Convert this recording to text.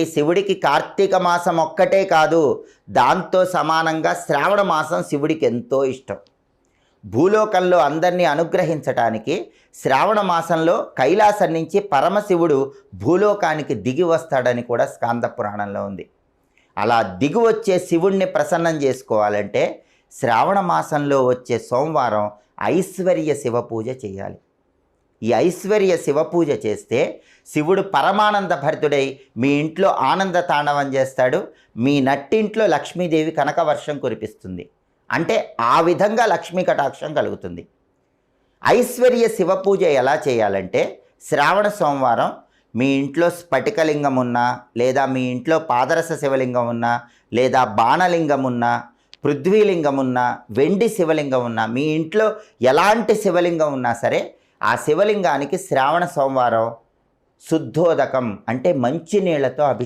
ఈ శివుడికి కార్తీక మాసం ఒక్కటే కాదు, దాంతో సమానంగా శ్రావణ మాసం శివుడికి ఎంతో ఇష్టం. భూలోకంలో అందరినీ అనుగ్రహించటానికి శ్రావణ మాసంలో కైలాసం నుంచి పరమశివుడు భూలోకానికి దిగి వస్తాడని కూడా స్కాంద పురాణంలో ఉంది. అలా దిగి వచ్చే శివుణ్ణి ప్రసన్నం చేసుకోవాలంటే శ్రావణ మాసంలో వచ్చే సోమవారం ఐశ్వర్య శివ పూజ చేయాలి. ఈ ఐశ్వర్య శివ పూజ చేస్తే శివుడు పరమానంద భరితుడై మీ ఇంట్లో ఆనంద తాండవం చేస్తాడు. మీ నట్టింట్లో లక్ష్మీదేవి కనకవర్షం కురిపిస్తుంది. అంటే ఆ విధంగా లక్ష్మీ కటాక్షం కలుగుతుంది. ఐశ్వర్య శివ పూజ ఎలా చేయాలంటే శ్రావణ సోమవారం మీ ఇంట్లో స్ఫటికలింగం ఉన్నా, లేదా మీ ఇంట్లో పాదరస శివలింగం ఉన్నా, లేదా బాణలింగం ఉన్నా, పృథ్వీలింగం ఉన్నా, వెండి శివలింగం ఉన్నా, మీ ఇంట్లో ఎలాంటి శివలింగం ఉన్నా సరే ఆ శివలింగానికి శ్రావణ సోమవారం శుద్ధోదకం అంటే మంచినీళ్లతో